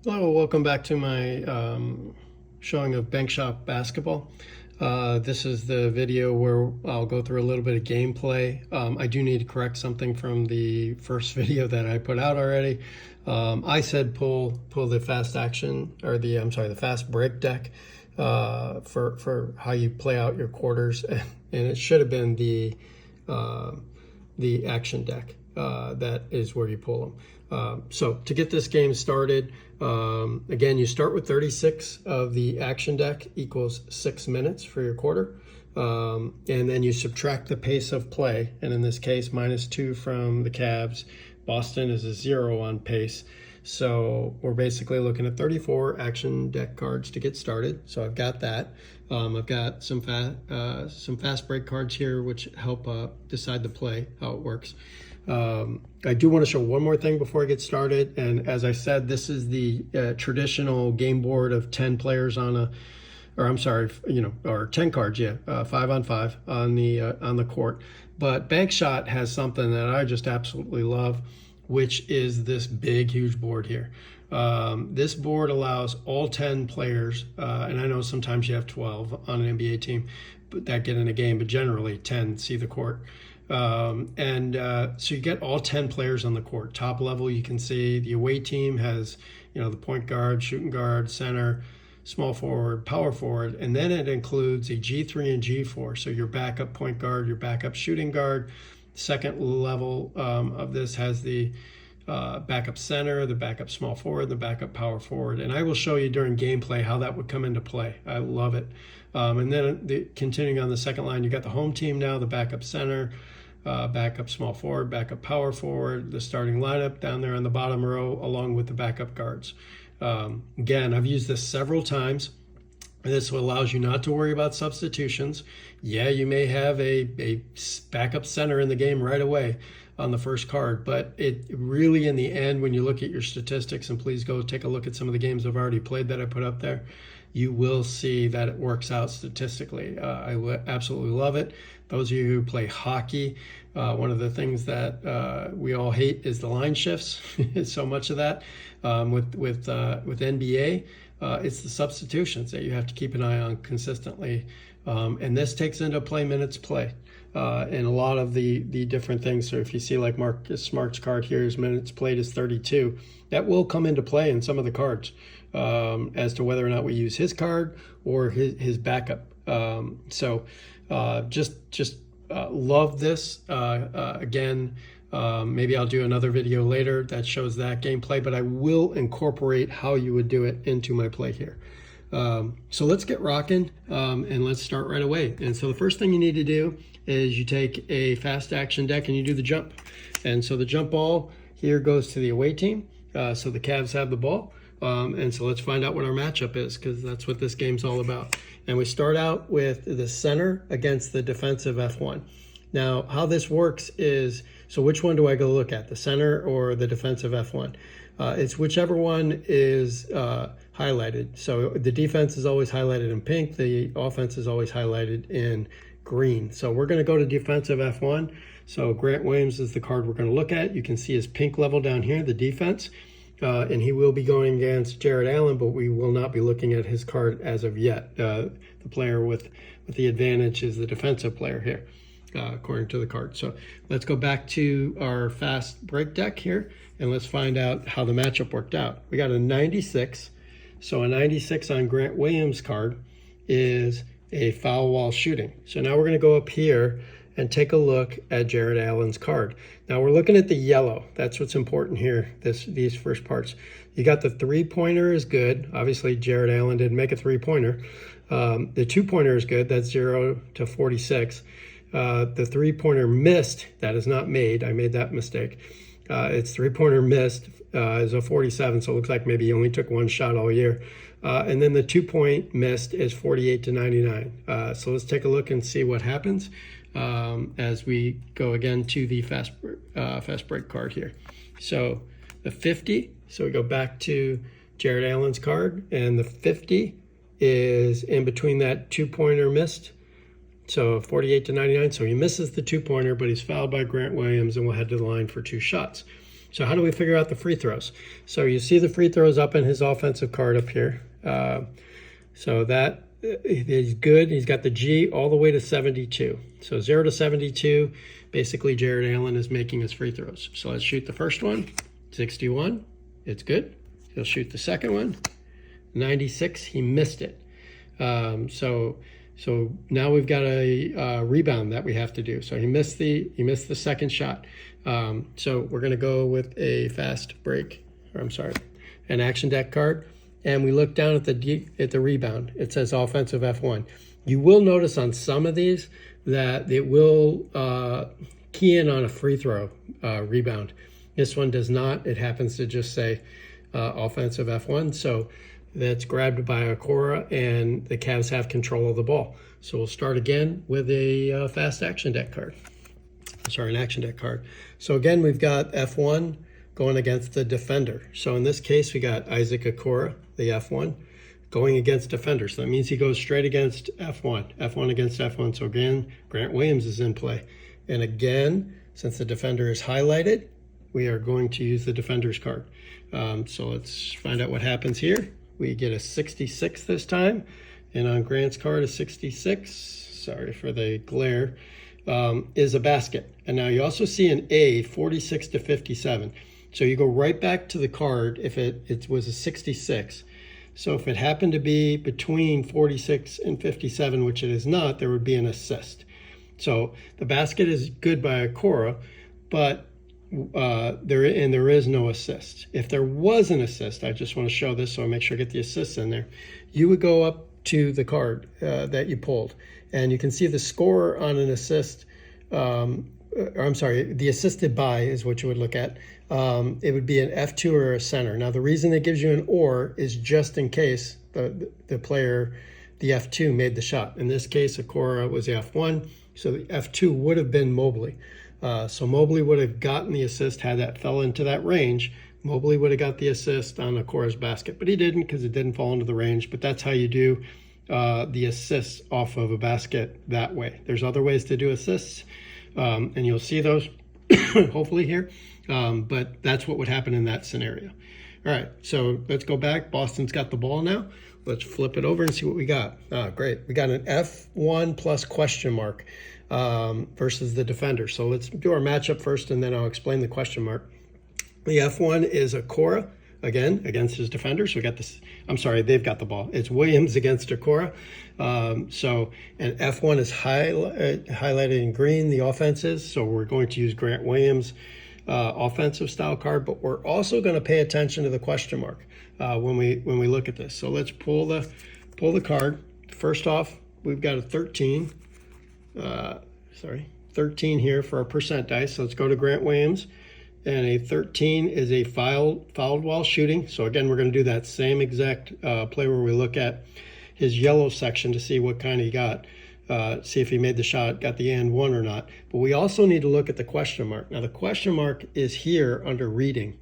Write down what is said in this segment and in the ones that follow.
Hello, welcome back to my showing of BankShot basketball. This is the video where I'll go through a little bit of gameplay. I do need to correct something from the first video that I put out already. I said pull the fast action, or the fast break deck for how you play out your quarters, and it should have been the action deck. That is where you pull them. So to get this game started, again, you start with 36 of the action deck equals 6 minutes for your quarter. And then you subtract the pace of play. And in this case, -2 from the Cavs. Boston is a 0 on pace. So we're basically looking at 34 action deck cards to get started. So I've got that. I've got some fast break cards here, which help decide the play, how it works. I do want to show one more thing before I get started. And as I said, this is the traditional game board of 10 players on a, or I'm sorry, or 10 cards, 5-on-5 on the court. But BankShot has something that I just absolutely love, which is this big, huge board here. This board allows all 10 players, and I know sometimes you have 12 on an NBA team that get in a game, but generally 10 see the court. So you get all 10 players on the court. Top level, you can see the away team has, the point guard, shooting guard, center, small forward, power forward, and then it includes a G3 and G4. So your backup point guard, your backup shooting guard. Second level of this has the backup center, the backup small forward, the backup power forward. And I will show you during gameplay how that would come into play. I love it. And then continuing on the second line, you got the home team now, the backup center, backup small forward, backup power forward, the starting lineup down there on the bottom row, along with the backup guards. Again, I've used this several times. This allows you not to worry about substitutions. Yeah, you may have a backup center in the game right away on the first card, but it really, in the end, when you look at your statistics, and please go take a look at some of the games I've already played that I put up there, you will see that it works out statistically. I absolutely love it. Those of you who play hockey, one of the things that we all hate is the line shifts. So much of that with NBA, it's the substitutions that you have to keep an eye on consistently. And this takes into play minutes play. And a lot of the different things. So if you see like Marcus Smart's card here, his minutes played is 32. That will come into play in some of the cards as to whether or not we use his card or his backup. Just love this. Again, maybe I'll do another video later that shows that gameplay, but I will incorporate how you would do it into my play here. So let's get rocking and let's start right away. And so the first thing you need to do is you take a fast action deck and you do the jump. And so the jump ball here goes to the away team. So the Cavs have the ball. And so let's find out what our matchup is, because that's what this game's all about. And we start out with the center against the defensive F1. Now, how this works is, so which one do I go look at, the center or the defensive F1? It's whichever one is highlighted. So the defense is always highlighted in pink. The offense is always highlighted in green. So we're going to go to defensive F1. So Grant Williams is the card we're going to look at. You can see his pink level down here, the defense. And he will be going against Jared Allen, but we will not be looking at his card as of yet. The player with the advantage is the defensive player here, according to the card. So let's go back to our fast break deck here, and let's find out how the matchup worked out. We got a 96. So a 96 on Grant Williams' card is a foul while shooting. So now we're going to go up here and take a look at Jared Allen's card. Now we're looking at the yellow. That's what's important here, these first parts. You got the three-pointer is good. Obviously, Jared Allen didn't make a three-pointer. The two-pointer is good. That's 0 to 46. The three-pointer missed. That is not made. I made that mistake. It's three-pointer missed is a 47, so it looks like maybe he only took one shot all year. And then the two-point missed is 48 to 99. So let's take a look and see what happens as we go again to the fast break card here. So the 50, so we go back to Jared Allen's card, and the 50 is in between that two-pointer missed. So 48 to 99. So he misses the two-pointer, but he's fouled by Grant Williams, and we'll head to the line for two shots. So how do we figure out the free throws? So you see the free throws up in his offensive card up here. So that is good. He's got the G all the way to 72. So 0 to 72, basically Jared Allen is making his free throws. So let's shoot the first one, 61. It's good. He'll shoot the second one, 96. He missed it. So now we've got a rebound that we have to do. So he missed the second shot. So we're going to go with a fast break, or I'm sorry, an action deck card. And we look down at the rebound. It says offensive F1. You will notice on some of these that it will key in on a free throw rebound. This one does not. It happens to just say offensive F1. So that's grabbed by Okora, and the Cavs have control of the ball. So we'll start again with a fast action deck card. Sorry, an action deck card. So again, we've got F1 going against the defender. So in this case, we got Isaac Okora, the F1, going against defender. So that means he goes straight against F1, F1 against F1. So again, Grant Williams is in play. And again, since the defender is highlighted, we are going to use the defender's card. So let's find out what happens here. We get a 66 this time. And on Grant's card, a 66, sorry for the glare, is a basket. And now you also see an A, 46 to 57. So you go right back to the card if it was a 66. So if it happened to be between 46 and 57, which it is not, there would be an assist. So the basket is good by Okora, but there is no assist. If there was an assist, I just want to show this so I make sure I get the assists in there. You would go up to the card that you pulled, and you can see the score on an assist. I'm sorry, the assisted by is what you would look at. It would be an F2 or a center. Now, the reason it gives you an or is just in case the player, the F2, made the shot. In this case, Okora was the F1, so the F2 would have been Mobley. So Mobley would have gotten the assist had that fell into that range. Mobley would have got the assist on Okora's basket, but he didn't because it didn't fall into the range. But that's how you do the assists off of a basket that way. There's other ways to do assists, and you'll see those hopefully here. But that's what would happen in that scenario. All right, so let's go back. Boston's got the ball now. Let's flip it over and see what we got. Great. We got an F1 plus question mark versus the defender. So let's do our matchup first, and then I'll explain the question mark. The F1 is Okora, again, against his defender. So we got this, I'm sorry, they've got the ball. It's Williams against Okora. And F1 is highlighted in green, the offense is. So we're going to use Grant Williams' offensive style card, but we're also going to pay attention to the question mark when we look at this. So let's pull the card. First off, we've got a 13. 13 here for our percent dice. So let's go to Grant Williams. And a 13 is a fouled while shooting. So again, we're going to do that same exact play where we look at his yellow section to see what kind he got. See if he made the shot, got the and one or not. But we also need to look at the question mark. Now the question mark is here under reading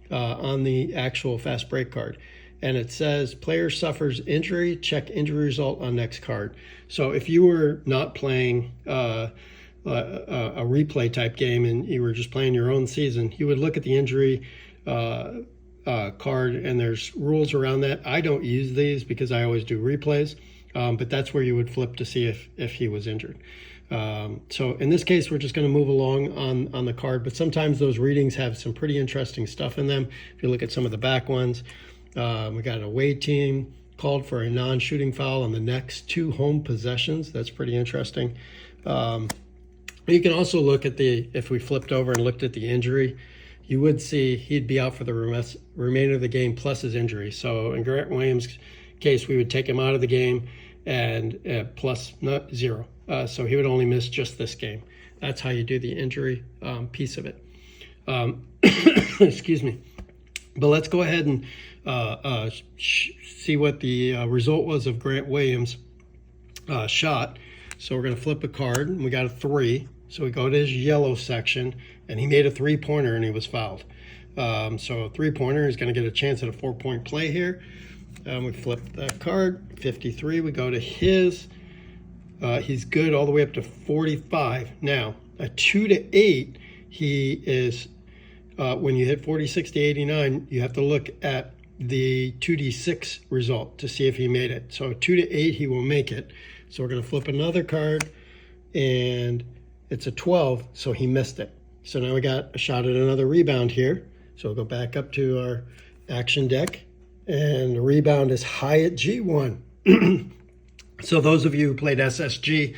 on the actual fast break card. And it says player suffers injury, check injury result on next card. So if you were not playing a replay type game and you were just playing your own season, you would look at the injury card, and there's rules around that. I don't use these because I always do replays, but that's where you would flip to see if he was injured. So in this case, we're just going to move along on the card, but sometimes those readings have some pretty interesting stuff in them. If you look at some of the back ones, we got an away team called for a non-shooting foul on the next 2 home possessions. That's pretty interesting. You can also look at if we flipped over and looked at the injury, you would see he'd be out for the remainder of the game plus his injury. So in Grant Williams' case, we would take him out of the game and plus 0. So he would only miss just this game. That's how you do the injury piece of it. Excuse me. But let's go ahead and see what the result was of Grant Williams' shot. So we're going to flip a card, and we got a 3. So we go to his yellow section, and he made a 3-pointer, and he was fouled. So a 3-pointer is going to get a chance at a 4-point play here. We flip that card, 53. We go to his. He's good all the way up to 45. Now, a 2 to 8, he is when you hit 46 to 89, you have to look at the 2d6 result to see if he made it. So 2 to 8, he will make it. So we're going to flip another card, and it's a 12, so he missed it. So now we got a shot at another rebound here. So we'll go back up to our action deck, and the rebound is high at G1. So those of you who played SSG,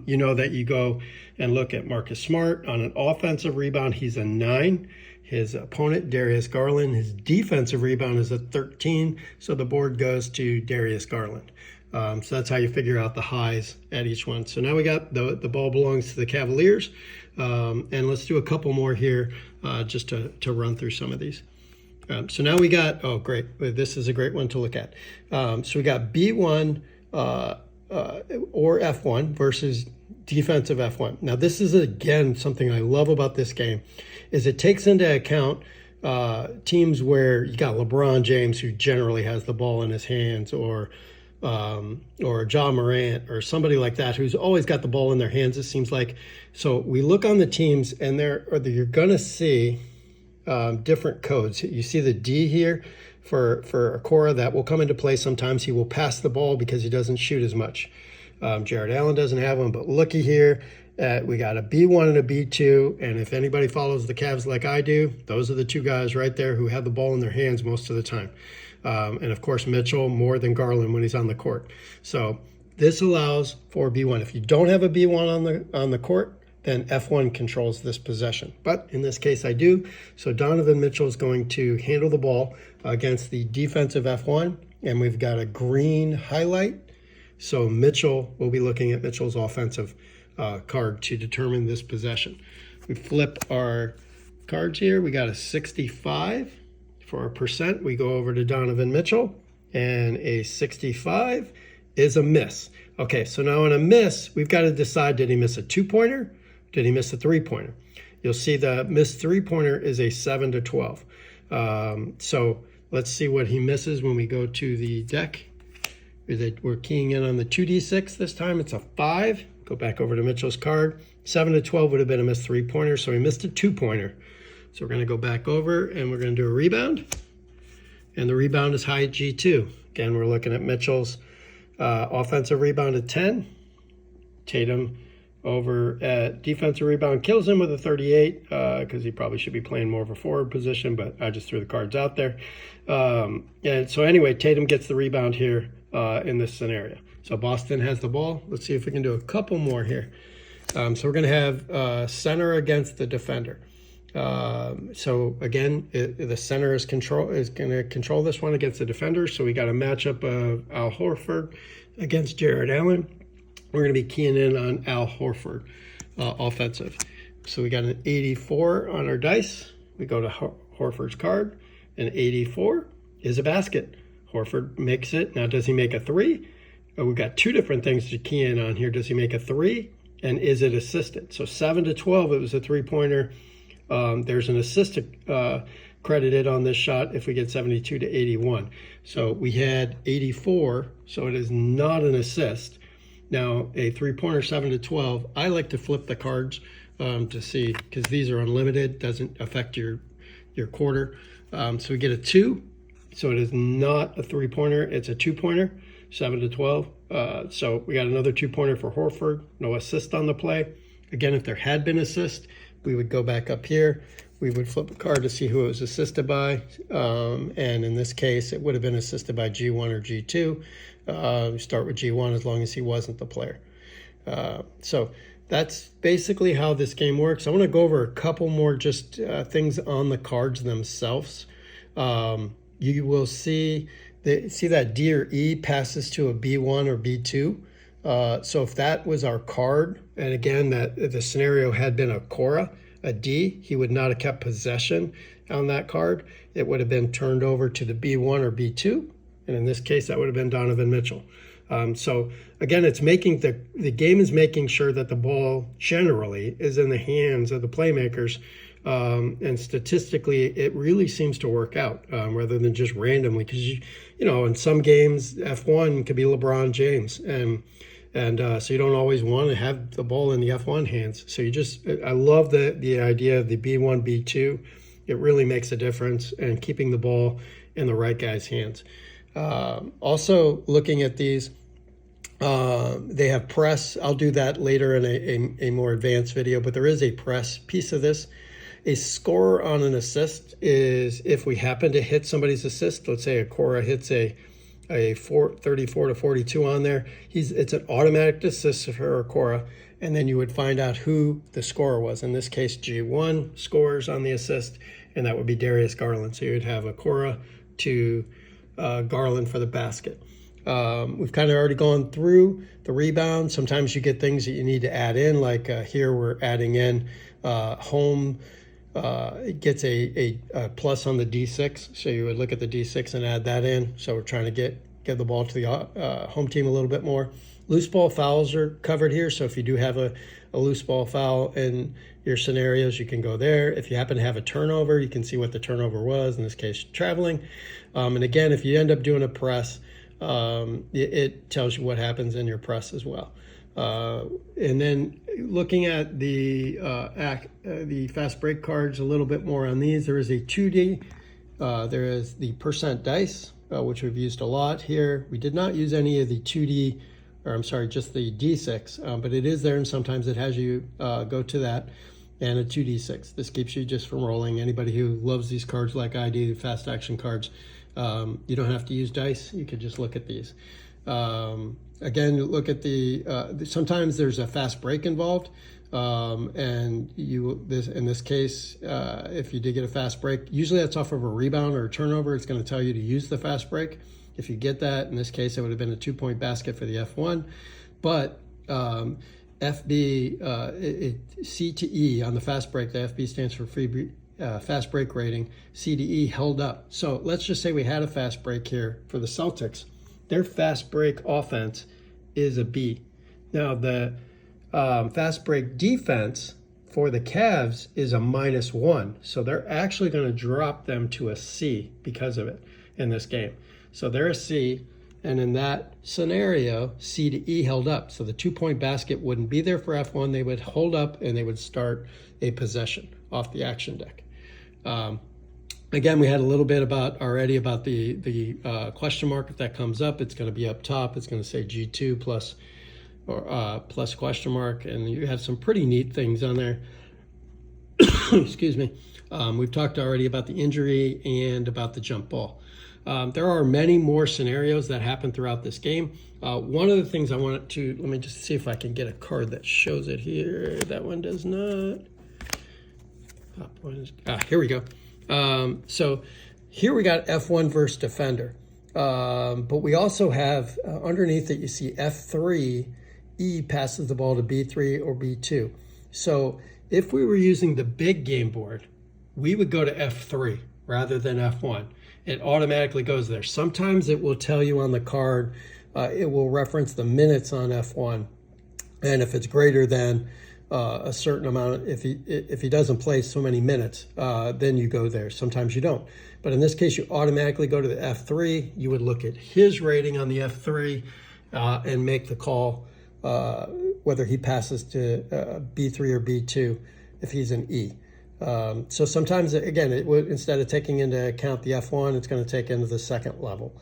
you know that you go and look at Marcus Smart. On an offensive rebound, he's a 9. His opponent, Darius Garland, his defensive rebound is a 13. So the board goes to Darius Garland. So that's how you figure out the highs at each one. So now we got the ball belongs to the Cavaliers. And let's do a couple more here just to run through some of these. So now we got, oh, great. This is a great one to look at. So we got B1 or F1 versus defensive F1. Now, this is, again, something I love about this game, is it takes into account teams where you got LeBron James, who generally has the ball in his hands, or Ja Morant, or somebody like that, who's always got the ball in their hands, it seems like. So we look on the teams, and you're going to see different codes. You see the D here for Okoro. That will come into play. Sometimes he will pass the ball because he doesn't shoot as much. Jared Allen doesn't have one, but looky here. We got a B1 and a B2, and if anybody follows the Cavs like I do, those are the two guys right there who have the ball in their hands most of the time. And of course, Mitchell more than Garland when he's on the court. So this allows for B1. If you don't have a B1 on the court, then F1 controls this possession. But in this case, I do. So Donovan Mitchell is going to handle the ball against the defensive F1, and we've got a green highlight. So Mitchell, we'll be looking at Mitchell's offensive card to determine this possession. We flip our cards here. We got a 65 for our percent. We go over to Donovan Mitchell, and a 65 is a miss. Okay, so now in a miss, we've got to decide, did he miss a 2-pointer? Did he miss a 3-pointer? You'll see the missed 3-pointer is a 7 to 12. So let's see what he misses when we go to the deck. We're keying in on the 2d6 this time. It's a 5. Go back over to Mitchell's card. 7 to 12 would have been a missed 3-pointer, so he missed a 2-pointer. So we're going to go back over, and we're going to do a rebound. And the rebound is high at G2. Again, we're looking at Mitchell's offensive rebound at 10. Tatum over at defensive rebound kills him with a 38 because he probably should be playing more of a forward position, but I just threw the cards out there. And so anyway, Tatum gets the rebound here in this scenario. So Boston has the ball. Let's see if we can do a couple more here. So we're going to have center against the defender. So again, the center is going to control this one against the defender. So we got a matchup of Al Horford against Jared Allen. We're going to be keying in on Al Horford offensive. So we got an 84 on our dice. We go to Horford's card. An 84 is a basket. Horford makes it. Now, does he make a 3? We've got two different things to key in on here. Does he make a 3? And is it assisted? So 7 to 12, it was a 3-pointer. There's an assist credited on this shot if we get 72 to 81. So we had 84, so it is not an assist. Now, a 3-pointer, 7 to 12, I like to flip the cards to see, because these are unlimited, doesn't affect your quarter. So we get a 2, so it is not a 3-pointer, it's a 2-pointer, 7 to 12. So we got another 2-pointer for Horford, no assist on the play. Again, if there had been assist, we would go back up here. We would flip a card to see who it was assisted by. And in this case, it would have been assisted by G1 or G2. We start with G1 as long as he wasn't the player. So that's basically how this game works. I want to go over a couple more just things on the cards themselves. You will see that D or E passes to a B1 or B2. So if that was our card, and again, that the scenario had been a Cora, a D, he would not have kept possession on that card. It would have been turned over to the B1 or B2. And in this case, that would have been Donovan Mitchell. So again, it's making the game is making sure that the ball generally is in the hands of the playmakers. And statistically, it really seems to work out rather than just randomly. Because, you know, in some games, F1 could be LeBron James. And so you don't always want to have the ball in the F1 hands. So I love the idea of the B1, B2. It really makes a difference in keeping the ball in the right guy's hands. Also, looking at these, they have press. I'll do that later in a more advanced video, but there is a press piece of this. A score on an assist is if we happen to hit somebody's assist. Let's say a Cora hits a 34 to 42 on there. It's an automatic assist for a Cora, and then you would find out who the scorer was. In this case, G1 scores on the assist, and that would be Darius Garland. So you'd have a Cora to Garland for the basket. We've kind of already gone through the rebound. Sometimes you get things that you need to add in, like here we're adding in home. It gets a plus on the D6, so you would look at the D6 and add that in. So we're trying to get the ball to the home team a little bit more. Loose ball fouls are covered here, so if you do have a loose ball foul in your scenarios, you can go there. If you happen to have a turnover, you can see what the turnover was, in this case traveling. And again, if you end up doing a press, it tells you what happens in your press as well. And then looking at the fast break cards a little bit more on these, there is a 2D. There is the percent dice, which we've used a lot here. We did not use any of the 2D, or I'm sorry, just the D6, but it is there, and sometimes it has you go to that, and a 2D6. This keeps you just from rolling. Anybody who loves these cards like I do, the fast action cards, you don't have to use dice. You could just look at these. Again, look at sometimes there's a fast break involved, and in this case, if you did get a fast break, usually that's off of a rebound or a turnover. It's going to tell you to use the fast break. If you get that, in this case, it would have been a 2-point basket for the F1, but FB, C to E on the fast break, the FB stands for fast break rating, C to E held up. So let's just say we had a fast break here for the Celtics. Their fast break offense is a B. Now the fast break defense for the Cavs is a -1. So they're actually going to drop them to a C because of it in this game. So they're a C, and in that scenario, C to E held up. So the 2-point basket wouldn't be there for F1. They would hold up and they would start a possession off the action deck. Again, we had a little bit already about the question mark. If that comes up, it's going to be up top. It's going to say G2 plus question mark, and you have some pretty neat things on there. Excuse me. We've talked already about the injury and about the jump ball. There are many more scenarios that happen throughout this game. One of the things I wanted to, let me just see if I can get a card that shows it here. That one does not. Here we go. So here we got F1 versus defender. But we also have underneath it, you see F3, E passes the ball to B3 or B2. So if we were using the big game board, we would go to F3 rather than F1. It automatically goes there. Sometimes it will tell you on the card, it will reference the minutes on F1. And if it's greater than a certain amount, if he doesn't play so many minutes, then you go there. Sometimes you don't. But in this case, you automatically go to the F3. You would look at his rating on the F3 and make the call whether he passes to B3 or B2 if he's an E. So sometimes, again, it would, instead of taking into account the F1, it's going to take into the second level.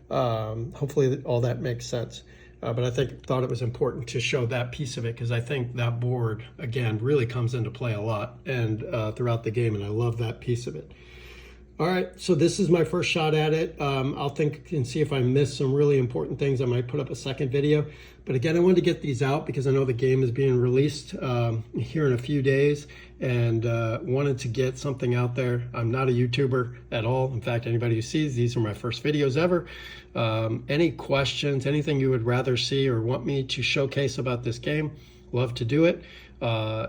Hopefully all that makes sense. But I thought it was important to show that piece of it, because I think that board, again, really comes into play a lot and throughout the game, and I love that piece of it. All right, so this is my first shot at it. I'll think and see if I missed some really important things. I might put up a second video. But again, I wanted to get these out because I know the game is being released here in a few days, and wanted to get something out there. I'm not a YouTuber at all. In fact, anybody who sees these are my first videos ever. Any questions, anything you would rather see or want me to showcase about this game, love to do it.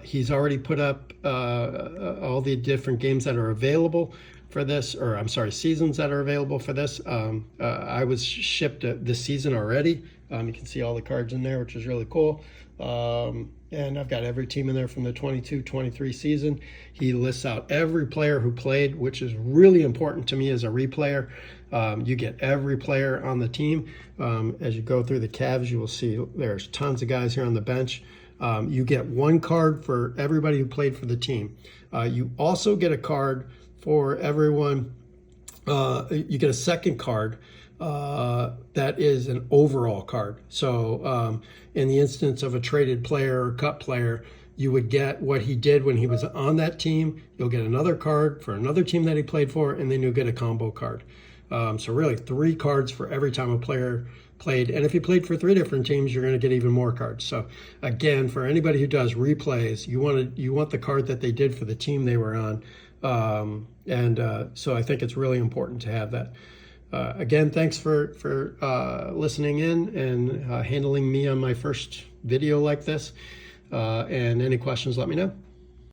He's already put up all the different games that are available for this, or I'm sorry, seasons that are available for this. I was shipped this season already. You can see all the cards in there, which is really cool. And I've got every team in there from the 22-23 season. He lists out every player who played, which is really important to me as a replayer. You get every player on the team. As you go through the Cavs, you will see there's tons of guys here on the bench. You get one card for everybody who played for the team. You also get a card for everyone, you get a second card that is an overall card. So in the instance of a traded player or cut player, you would get what he did when he was on that team. You'll get another card for another team that he played for, and then you'll get a combo card. So really 3 cards for every time a player played. And if you played for 3 different teams, you're going to get even more cards. So again, for anybody who does replays, you want the card that they did for the team they were on. So I think it's really important to have that. Again, thanks for listening in and handling me on my first video like this. And any questions, let me know.